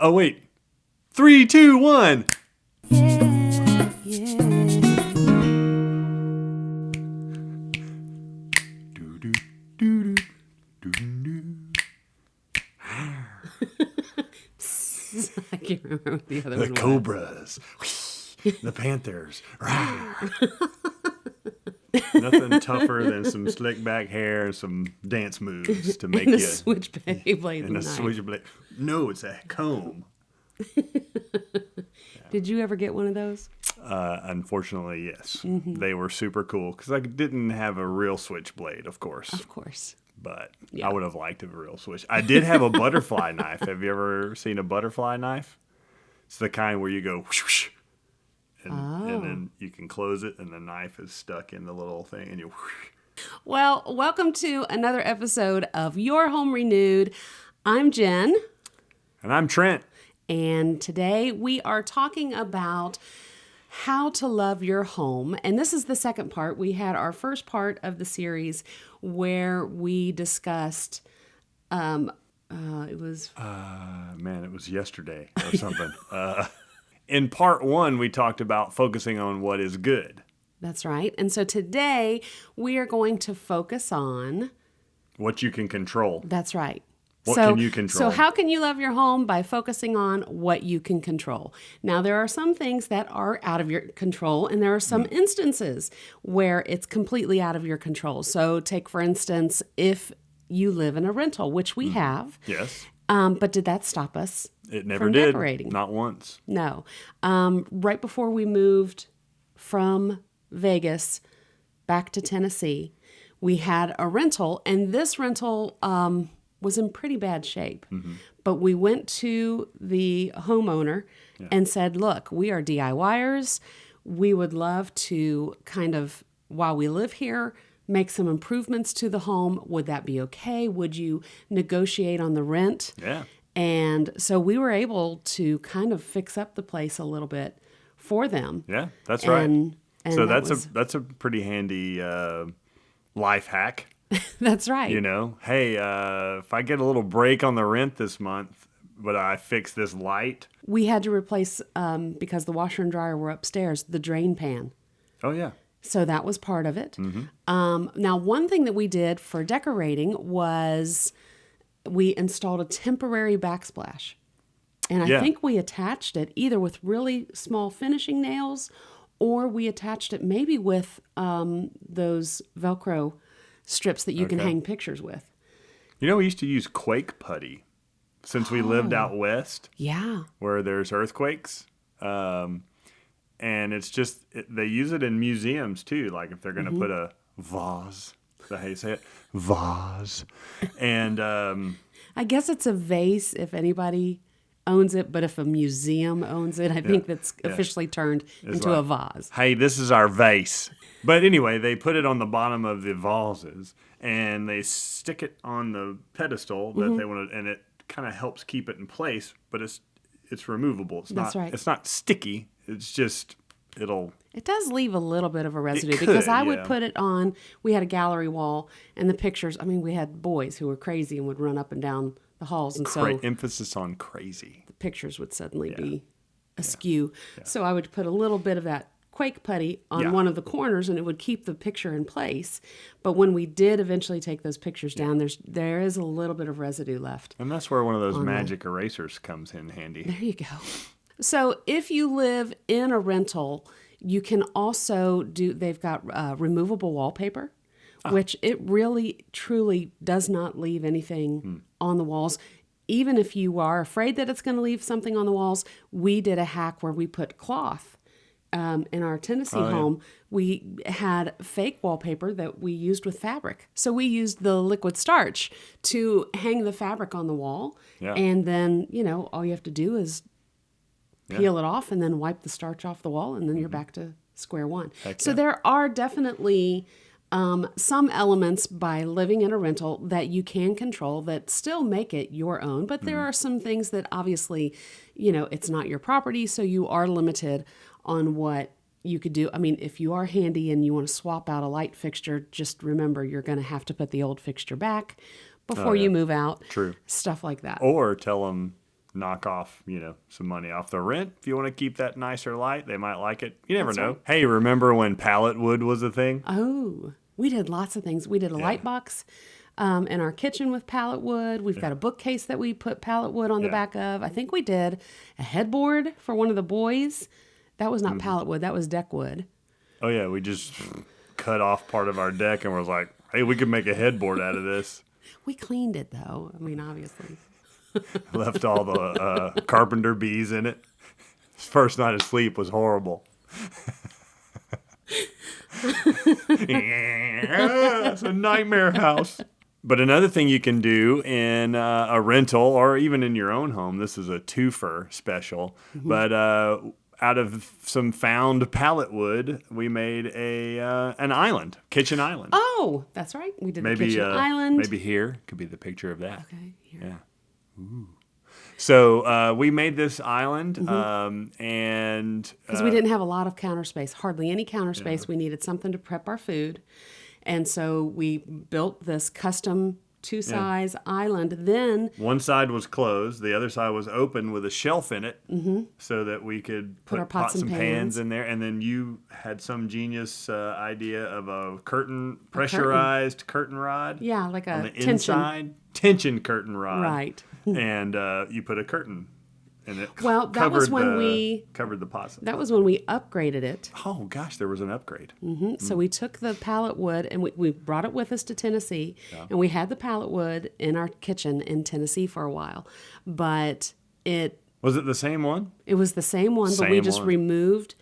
Oh, wait. 3, 2, 1. Yeah, yeah. Do, do, do, do, do. I can't remember what the other The one was. Cobras. The Panthers. Nothing tougher than some slick back hair and some dance moves to make And a you. switchblade blade And a knife. switchblade. No, it's a comb. Did you ever get one of those? Unfortunately, yes. Mm-hmm. They were super cool because I didn't have a real switchblade, of course. Of course. But Yeah. I would have liked a real switch. I did have a butterfly knife. Have you ever seen a butterfly knife? It's the kind where you go whoosh, whoosh, and then you can close it and the knife is stuck in the little thing and you whoosh. Well, welcome to another episode of Your Home Renewed. I'm Jen, And I'm Trent. and today we are talking about how to love your home. And this is the second part. We had our first part of the series where we discussed, it was Man, it was yesterday or something. In part 1, we talked about focusing on what is good. That's right. And so today we are going to focus on, What you can control. that's right. What So- can you control? So how can you love your home? By focusing on what you can control. Now, there are some things that are out of your control, and there are some instances where it's completely out of your control. So take, for instance, if you live in a rental, which we have, Yes. but did that stop us? It never From did. decorating. Not once. No. Right before we moved from Vegas back to Tennessee, we had a rental, and this rental was in pretty bad shape. But we went to the homeowner and said, look, we are DIYers. We would love to kind of, while we live here, make some improvements to the home. Would that be okay? Would you negotiate on the rent? Yeah. And so we were able to kind of fix up the place a little bit for them. Yeah, that's right. And So that that's a pretty handy life hack. that's right. You know, hey, if I get a little break on the rent this month, but I fix this light. We had to replace, because the washer and dryer were upstairs, the drain pan. Oh yeah. So that was part of it. Mm-hmm. Now, one thing that we did for decorating was we installed a temporary backsplash. And I Yeah. think we attached it either with really small finishing nails or we attached it maybe with those Velcro strips that you can Okay. hang pictures with. You know, we used to use quake putty since we lived out west Yeah. where there's earthquakes. And it's just, they use it in museums too. Like if they're going to put a vase, is that how you say it? Vase. And I guess it's a vase if anybody owns it, but if a museum owns it, I think that's officially turned into a vase. hey, this is our vase. But anyway, they put it on the bottom of the vases and they stick it on the pedestal that they want to, and it kind of helps keep it in place, but it's removable. It's That's not, right. It's not sticky. It's just, It does leave a little bit of a residue could, because I would yeah. put it on, we had a gallery wall and the pictures, I mean, we had boys who were crazy and would run up and down the halls. And so emphasis on crazy. the pictures would suddenly be askew. So I would put a little bit of that quake putty on Yeah. one of the corners and it would keep the picture in place. But when we did eventually take those pictures down, there is a little bit of residue left. And that's where one of those magic erasers comes in handy. There you go. So if you live in a rental, you can also they've got removable wallpaper, which it really, truly does not leave anything on the walls. Even if you are afraid that it's going to leave something on the walls, we did a hack where we put cloth. In our Tennessee home, we had fake wallpaper that we used with fabric. So we used the liquid starch to hang the fabric on the wall. Yeah. And then, all you have to do is peel it off and then wipe the starch off the wall and then you're back to square one. So there are definitely some elements by living in a rental that you can control that still make it your own. But there are some things that obviously, it's not your property. So you are limited on what you could do. I mean, if you are handy and you want to swap out a light fixture, just remember you're going to have to put the old fixture back before you move out. True. Stuff like that. Or tell them knock off, some money off the rent. If you want to keep that nicer light, they might like it. You never That's know. right. Hey, remember when pallet wood was a thing? Oh, we did lots of things. We did a light box in our kitchen with pallet wood. We've got a bookcase that we put pallet wood on the back of. I think we did a headboard for one of the boys. That was not pallet wood. That was deck wood. Oh, yeah. We just cut off part of our deck and was like, hey, we could make a headboard out of this. We cleaned it, though. I mean, obviously. Left all the carpenter bees in it. His first night of sleep was horrible. It's a nightmare house. But another thing you can do in a rental or even in your own home, this is a twofer special, but out of some found pallet wood, we made an island, kitchen island. Oh, that's right. We did the kitchen island. Maybe here could be the picture of that. Okay, here. Yeah. Ooh. So we made this island, and Because we didn't have a lot of counter space, hardly any counter space. We needed something to prep our food. And so we built this custom two-size island. Then one side was closed, the other side was open with a shelf in it, so that we could put our pots and pans in there. And then you had some genius idea of a pressurized curtain rod. yeah, like On a the tension. inside, tension curtain rod. Right. And you put a curtain in it. Well, that was when covered the pots. That was when we upgraded it. Oh gosh, there was an upgrade. So we took the pallet wood and we brought it with us to Tennessee. And we had the pallet wood in our kitchen in Tennessee for a while. But Was it the same one? it was the same one, but we Same just one. removed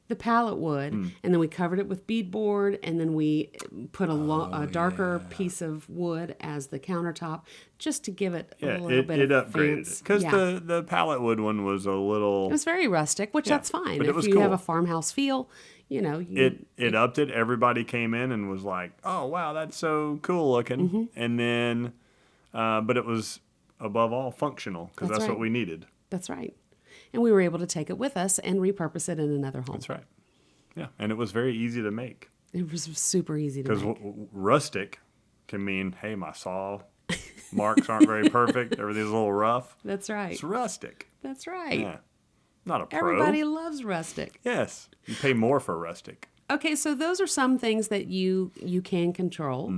the pallet wood and then we covered it with beadboard and then we put a darker piece of wood as the countertop just to give it Yeah, a little bit it of upgraded fancy. because Yeah. the pallet wood one was a little. It was very rustic, which that's fine. but it If was you have cool. a farmhouse feel, It upped it. Everybody came in and was like, "Oh wow, that's so cool looking." And then, but it was above all functional because That's that's what right. we needed. That's right. And we were able to take it with us and repurpose it in another home. That's right. Yeah, and it was very easy to make It was super easy to because make. rustic can mean, hey, my saw marks aren't very perfect. Everything's a little rough. That's right. It's rustic. That's right. Yeah, not a pro. Everybody loves rustic. Yes, you pay more for rustic. Okay, so those are some things that you can control.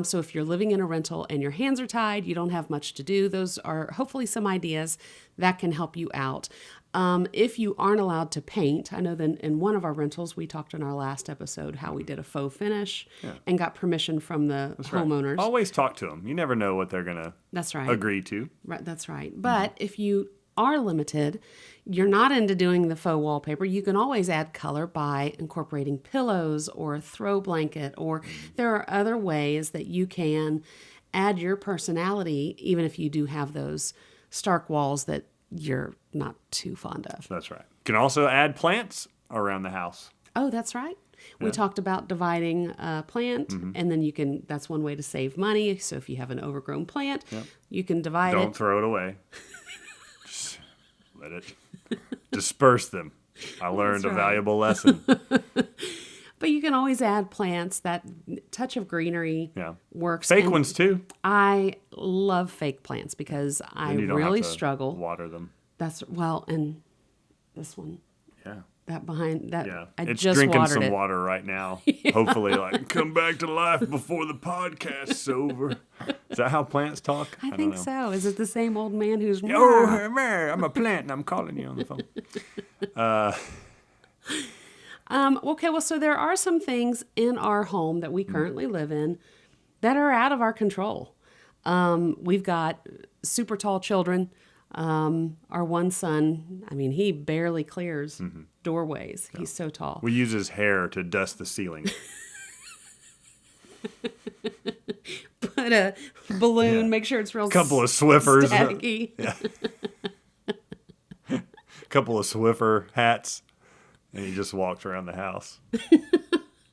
So if you're living in a rental and your hands are tied, you don't have much to do, those are hopefully some ideas that can help you out. If you aren't allowed to paint, I know that in one of our rentals, we talked in our last episode how we did a faux finish and got permission from the homeowners. Always talk to them. You never know what they're gonna That's right. agree to. Right, that's right. But if you are limited, you're not into doing the faux wallpaper, you can always add color by incorporating pillows or a throw blanket, or there are other ways that you can add your personality, even if you do have those stark walls that you're not too fond of. That's right. You can also add plants around the house. Oh, that's right. We talked about dividing a plant, and then that's one way to save money. So if you have an overgrown plant, you can divide Don't it. throw it away. Just let it disperse them. I learned a right. valuable lesson. But you can always add plants. That touch of greenery works. Fake And ones too. I love fake plants because I And you don't really have to struggle. water them. And this one, Yeah. that behind that, Yeah. I It's just drinking watered some it. water right now. Hopefully, like, come back to life before the podcast's over. Is that how plants talk? I don't think know. so. Is it the same old man who's? Oh, Mary, I'm a plant and I'm calling you on the phone. Okay, well, so there are some things in our home that we currently live in that are out of our control. We've got super tall children. Our one son, I mean, he barely clears doorways. He's so tall. We use his hair to dust the ceiling. Put a balloon, make sure it's real Couple of Swiffers. staticky. Couple of Swiffer hats. And he just walks around the house.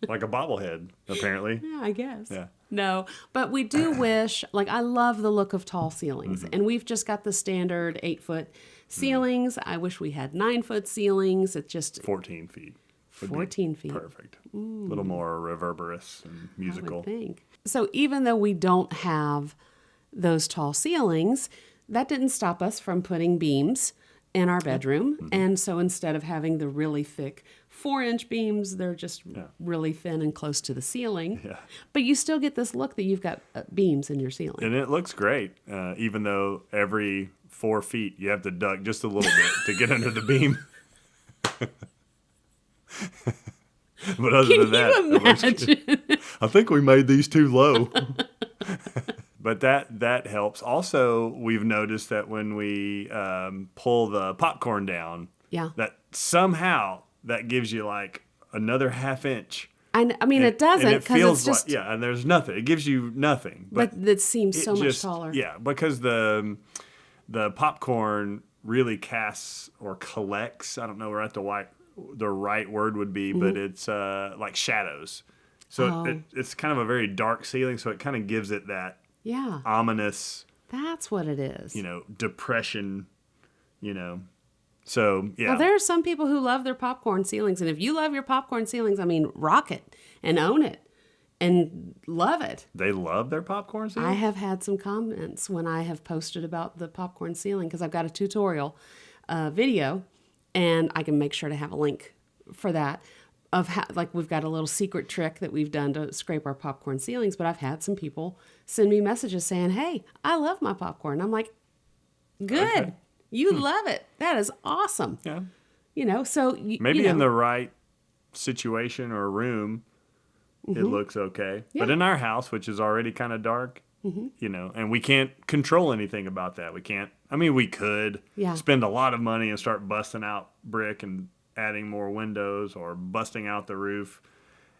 Like a bobblehead, apparently. Yeah, I guess. Yeah. No, but we do wish, like, I love the look of tall ceilings. Mm-hmm. And we've just got the standard 8-foot ceilings. I wish we had 9-foot ceilings. It's just 14 feet. would be 14 feet. Perfect. A little more reverberous and I musical. would think. So even though we don't have those tall ceilings, that didn't stop us from putting beams in our bedroom. Mm-hmm. And so instead of having the really thick 4-inch beams, they're just really thin and close to the ceiling. Yeah. But you still get this look that you've got beams in your ceiling. And it looks great, even though every 4 feet you have to duck just a little bit to get under the beam. But other than that, Can you imagine? I think we made these too low. But that helps. Also, we've noticed that when we pull the popcorn down, Yeah. that somehow that gives you like another half inch. I mean, it doesn't And it because feels it's just, like, and there's nothing. It gives you nothing. but it seems it so much just- taller. Yeah, because the popcorn really casts or collects. I don't know what the right word would be, but it's like shadows. So it's kind of a very dark ceiling, so it kind of gives it that Yeah. ominous, That's what it is. depression, So, yeah. Well, there are some people who love their popcorn ceilings. And if you love your popcorn ceilings, I mean, rock it and own it and love it. They love their popcorn ceiling? I have had some comments when I have posted about the popcorn ceiling because I've got a tutorial video, and I can make sure to have a link for that of how, like, we've got a little secret trick that we've done to scrape our popcorn ceilings. But I've had some people send me messages saying, "Hey, I love my popcorn." I'm like, "Good, Okay. you love it. That is awesome." Yeah. So Maybe in the right situation or room, it looks okay. But in our house, which is already kind of dark, and we can't control anything about that. We can't. I mean, we could spend a lot of money and start busting out brick and adding more windows or busting out the roof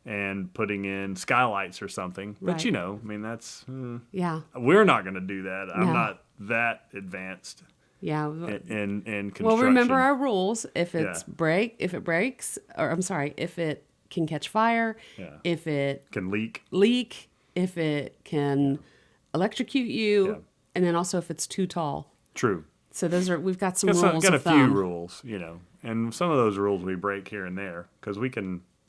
and putting in skylights or something. But, Right. I mean, that's, yeah, we're not going to do that. I'm No. not that advanced yeah. in construction. Well, remember our rules. If Yeah. if it breaks, or I'm sorry, if it can catch fire, Yeah. if it Can leak. leak, if it can electrocute you, Yeah. and then also if it's too tall. True. So we've got some Got rules a of few thumb. rules, and some of those rules we break here and there because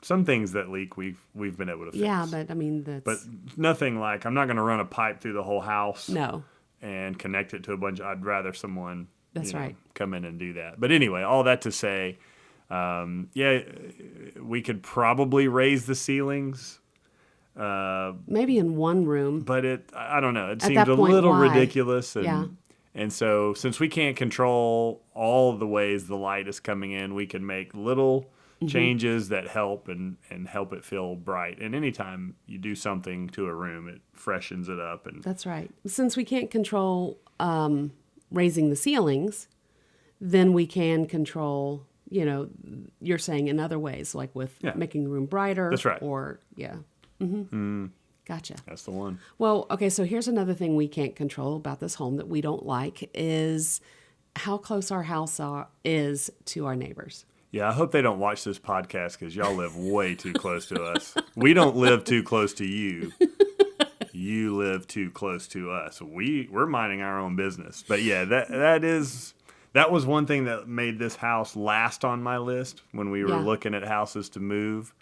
some things that leak we've been able to fix. Yeah, but I mean But nothing like I'm not going to run a pipe through the whole house no. and connect it to a bunch. I'd rather someone That's right. come in and do that. But anyway, all that to say, we could probably raise the ceilings, Maybe in one room. but I don't know. It At seems that a point, little why? ridiculous. And, Yeah. And so, since we can't control all the ways the light is coming in, we can make little changes that help and help it feel bright. And anytime you do something to a room, it freshens it up. And That's right. Since we can't control raising the ceilings, then we can control, you're saying in other ways, like with making the room brighter. That's right. Or, Gotcha. that's the one. Well, okay, so here's another thing we can't control about this home that we don't like is how close our house is to our neighbors. Yeah, I hope they don't watch this podcast because y'all live way too close to us. We don't live too close to you. You live too close to us. We're minding our own business. But yeah, that was one thing that made this house last on my list when we were looking at houses to move.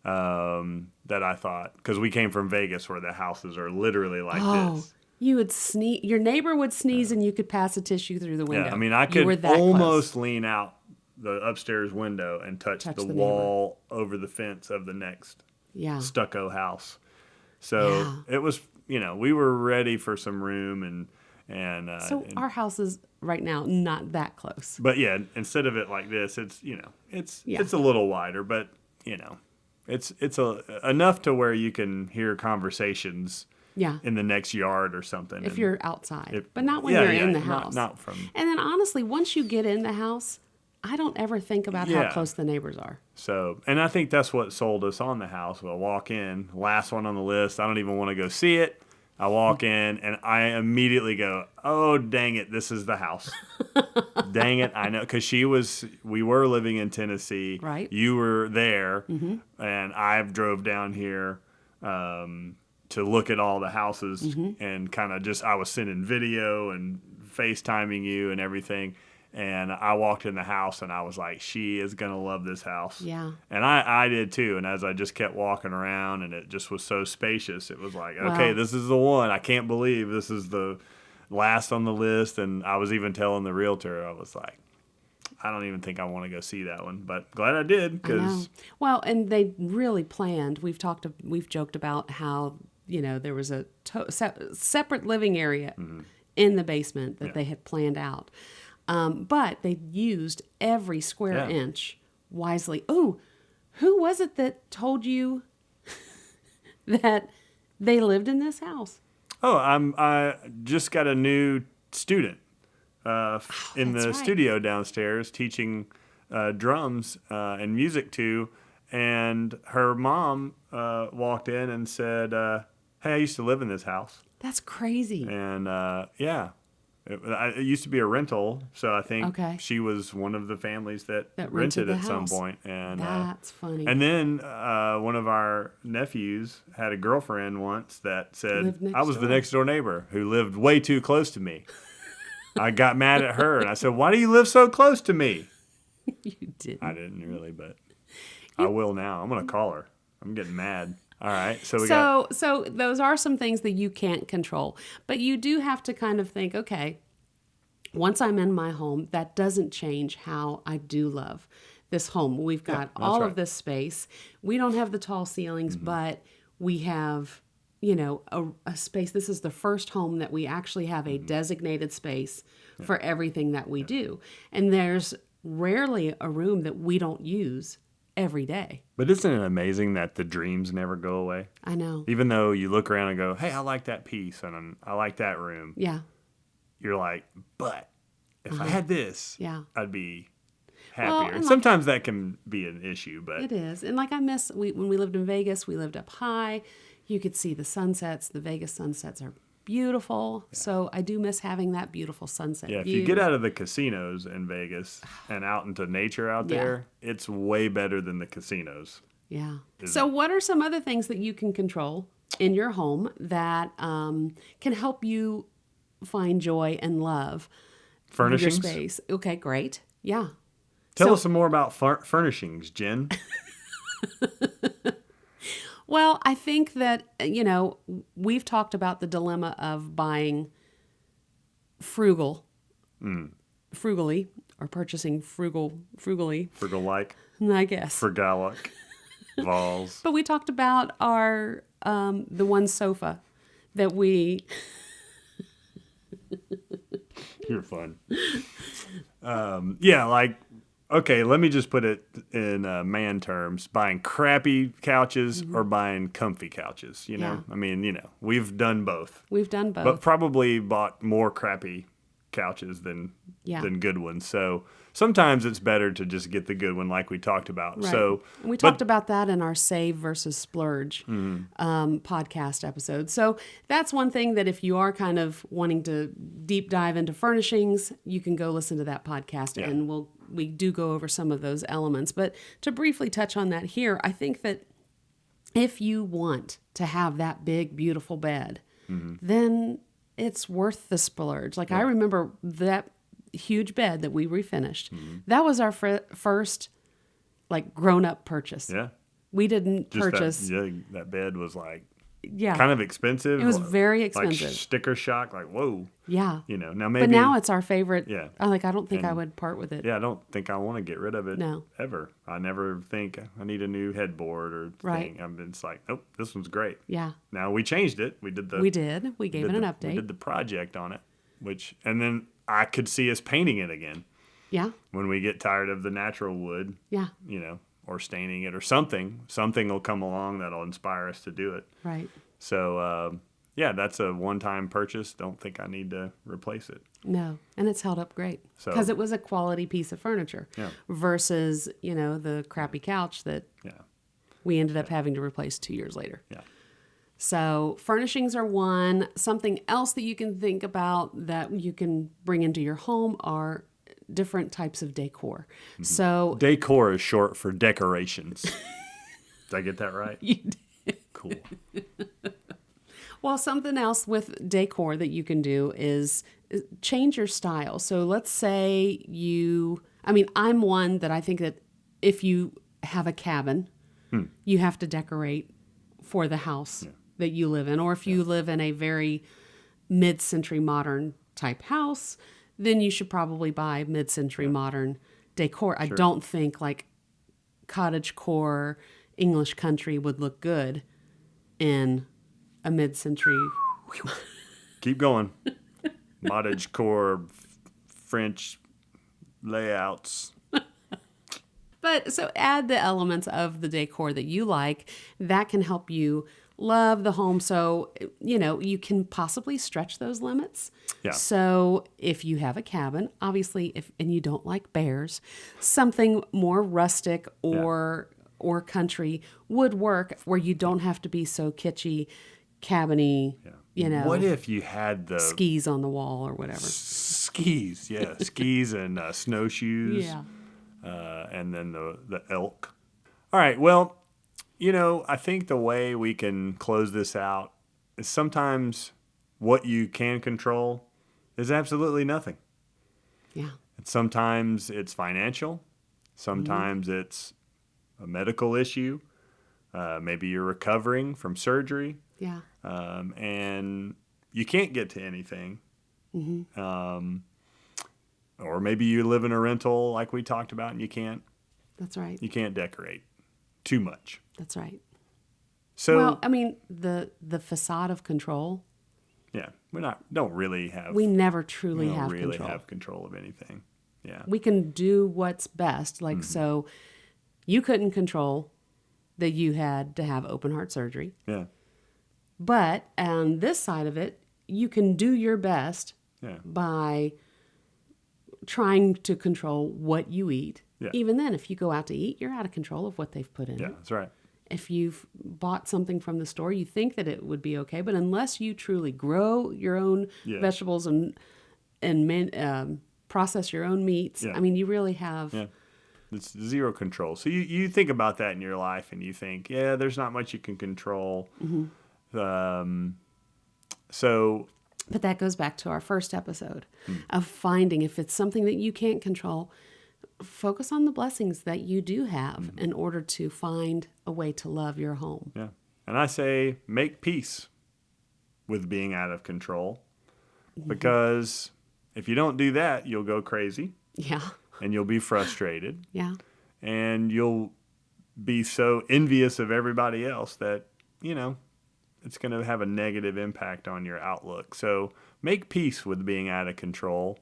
That I thought, because we came from Vegas where the houses are literally like this. You would sneeze. Your neighbor would sneeze, and you could pass a tissue through the window. Yeah, I mean, I You were could that almost close. lean out the upstairs window and touch the the wall over the fence of the next Yeah. stucco house. So it was, we were ready for some room and So our house is right now not that close. but yeah, instead of it like this, it's it's a little wider, but it's enough to where you can hear conversations Yeah. in the next yard or something. If and you're outside, it- but not when yeah, you're yeah, in the not- house. not from- And then honestly, once you get in the house, I don't ever think about how Yeah. close the neighbors are. So, and I think that's what sold us on the house. We'll walk in, last one on the list. I don't even want to go see it. I walk in and I immediately go, "Oh, dang it, this is the house." Dang it, I know, because we were living in Tennessee. Right. You were there, and I drove down here to look at all the houses and kind of I was sending video and FaceTiming you and everything. And I walked in the house and I was like, she is going to love this house. Yeah. And I did too. And as I just kept walking around and it just was so spacious, it was like, okay, Wow. this is the one. I can't believe this is the last on the list. And I was even telling the realtor, I was like, I don't even think I want to go see that one, but glad I did I know. because Well, and they really planned. We've joked about how there was a separate living area in the basement that they had planned out, but they used every square inch wisely. Oh, who was it that told you that they lived in this house? I just got a new student in the that's right. studio downstairs teaching drums and music to, and her mom walked in and said, "Hey, I used to live in this house," That's crazy. and it used to be a rental, so I think Okay. she was one of the families that That rented rented at the some house. point, and That's funny. and then one of our nephews had a girlfriend once that said, Lived next I was the door. next door neighbor who lived way too close to me. I got mad at her and I said, why do you live so close to me? You didn't. I didn't really, but I will now. I'm going to call her. I'm getting mad. All right. So we got. So those are some things that you can't control, but you do have to kind of think, okay, once I'm in my home, that doesn't change how I do love this home. We've got all right. of this space. We don't have the tall ceilings, but we have, a space. This is the first home that we actually have a designated space for everything that we do. And there's rarely a room that we don't use every day. But isn't it amazing that the dreams never go away? I know. Even though you look around and go, hey, I like that piece and I like that room. Yeah. You're like, but if I had this, Yeah. I'd be happier. Well, and and sometimes that can be an issue, but It is. And like I miss, when we lived in Vegas, we lived up high. You could see the sunsets. The Vegas sunsets are beautiful. So I do miss having that beautiful sunset yeah, if view. you get out of the casinos in Vegas and out into nature out Yeah. there, it's way better than the casinos. Yeah. So what are some other things that you can control in your home that can help you find joy and love Furnishings? your space? Okay, great. Yeah. Tell So- us some more about furnishings, Jen. Well, I think that, we've talked about the dilemma of buying frugally or purchasing frugally, Frugal-like, I guess. frugalic, Vols. But we talked about our, the one sofa that we, You're fun. Yeah, like, okay, let me just put it in man terms. Buying crappy couches or buying comfy couches, you know? Yeah. I mean, we've done both. we've done both. But probably bought more crappy couches than Yeah. good ones. So sometimes it's better to just get the good one like we talked about. Right. So And we talked about that in our Save versus Splurge podcast episode. So that's one thing that if you are kind of wanting to deep dive into furnishings, you can go listen to that podcast, Yeah. and we do go over some of those elements. But to briefly touch on that here, I think that if you want to have that big, beautiful bed, then it's worth the splurge. Like I remember that huge bed that we refinished. That was our first like grown up purchase. yeah, We didn't just purchase. that bed was like Yeah. kind of expensive. It was like- very like expensive. sticker shock, like whoa, Yeah. Now maybe. But now it's our favorite. Yeah. I don't think I And- would part with it. yeah, I don't think I want to get rid of it. No. Ever. I never think I need a new headboard or Right. thing. It's like, nope, this one's great. Yeah. Now we changed it. We did the. We did. We gave it an We update. did the project on it, and then I could see us painting it again Yeah. when we get tired of the natural wood, Yeah. or staining it or something. Something will come along that'll inspire us to do it. Right. So, yeah, that's a one-time purchase. Don't think I need to replace it. No. And it's held up great So- because it was a quality piece of furniture Yeah. versus, the crappy couch that Yeah, we ended up having to replace 2 years later. yeah. So furnishings are one. Something else that you can think about that you can bring into your home are different types of decor. So Decor is short for decorations. Did I get that right? Cool. well, something else with decor that you can do is change your style. So let's say I'm one that I think that if you have a cabin, you have to decorate for the house that you live in. Or if you live in a very mid-century modern type house, then you should probably buy mid-century modern decor. I don't think like cottage core English country would look good in a mid-century. Keep going. Cottage core French layouts. But so add the elements of the decor that you like. That can help you love the home. So, you can possibly stretch those limits. Yeah. So if you have a cabin, obviously, and you don't like bears, something more rustic or country would work where you don't have to be so kitschy, cabiny, What if you had the skis on the wall or whatever? skis? Yeah, skis and snowshoes. Yeah. And then the elk. All right, well, I think the way we can close this out is sometimes what you can control is absolutely nothing. Yeah. And sometimes it's financial. Sometimes it's a medical issue. Maybe you're recovering from surgery. Yeah. And you can't get to anything. Or maybe you live in a rental like we talked about and you can't That's right. decorate too much. That's right. So Well, I mean, the facade of control, yeah, don't really have we never we truly don't have really control. have control of anything. Yeah. We can do what's best. Like, so you couldn't control that you had to have open heart surgery. Yeah. But on this side of it, you can do your best Yeah. by trying to control what you eat. Yeah. Even then, if you go out to eat, you're out of control of what they've put in Yeah, it. that's right. If you've bought something from the store, you think that it would be okay, but unless you truly grow your own Yeah. vegetables and process your own meats, Yeah. I mean, you really have. Yeah. It's zero control. So you think about that in your life and you think, yeah, there's not much you can control. So But that goes back to our first episode Hmm. of finding if it's something that you can't control, focus on the blessings that you do have Hmm. in order to find a way to love your home. yeah. And I say make peace with being out of control because if you don't do that, you'll go crazy Yeah. and you'll be frustrated Yeah. and you'll be so envious of everybody else that, it's going to have a negative impact on your outlook. So make peace with being out of control.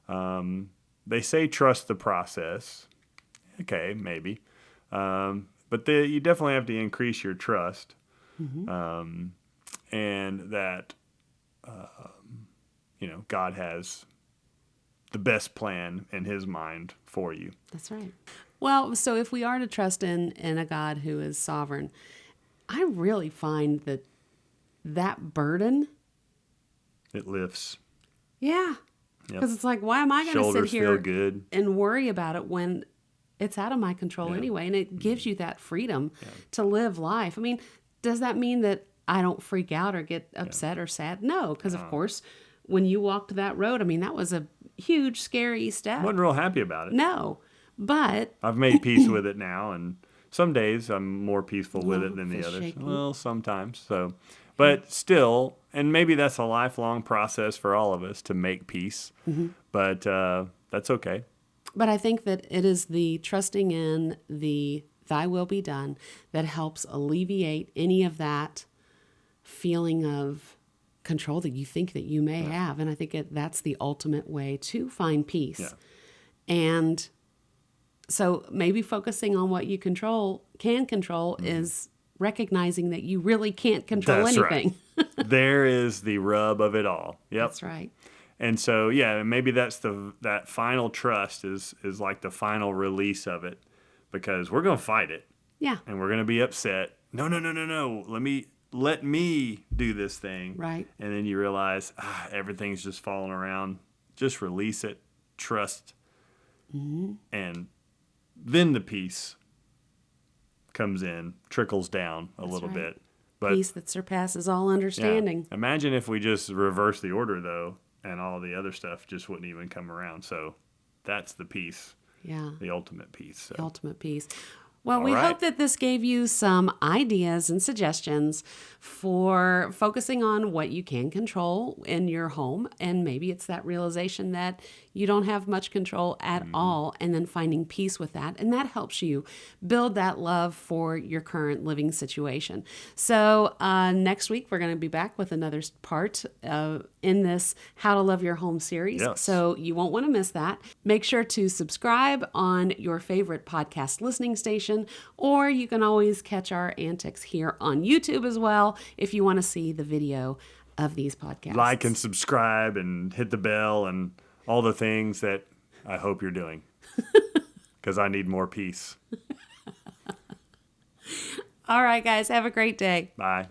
They say trust the process. Okay, maybe. But you definitely have to increase your trust. And that, God has the best plan in his mind for you. That's right. Well, so if we are to trust in a God who is sovereign, I really find that burden. It lifts. Yeah. Because it's like, why am I going to sit Shoulders here feel good. and worry about it when it's out of my control anyway? And it gives you that freedom to live life. I mean, does that mean that I don't freak out or get upset or sad? No, because of course, when you walked that road, I mean, that was a huge, scary step. Wasn't real happy about it. No, but I've made peace with it now, and some days I'm more peaceful with it than the feel others. shaky. Well, sometimes. So, but still, and maybe that's a lifelong process for all of us to make peace. But that's okay. But I think that it is the trusting in the thy will be done that helps alleviate any of that feeling of control that you think that you may have. And I think that's the ultimate way to find peace. Yeah. And so maybe focusing on what you can control is recognizing that you really can't control That's anything. right. There is the rub of it all. Yep. That's right. And so, yeah, maybe that's that final trust is like the final release of it, because we're going to fight it Yeah. and we're going to be upset. No. Let me do this thing. Right. And then you realize everything's just falling around. Just release it, trust, and then the peace comes in, trickles down a little right. bit. But Peace that surpasses all understanding. imagine if we just reverse the order, though, and all the other stuff just wouldn't even come around. So that's the peace, Yeah. the ultimate peace. So. Ultimate peace. Well, All we right. hope that this gave you some ideas and suggestions for focusing on what you can control in your home. And maybe it's that realization that you don't have much control at all, and then finding peace with that. And that helps you build that love for your current living situation. So next week, we're going to be back with another part in this How to Love Your Home series. Yes. So you won't want to miss that. Make sure to subscribe on your favorite podcast listening station, or you can always catch our antics here on YouTube as well if you want to see the video of these podcasts. Like and subscribe and hit the bell and all the things that I hope you're doing. Because I need more peace. All right, guys, have a great day. Bye.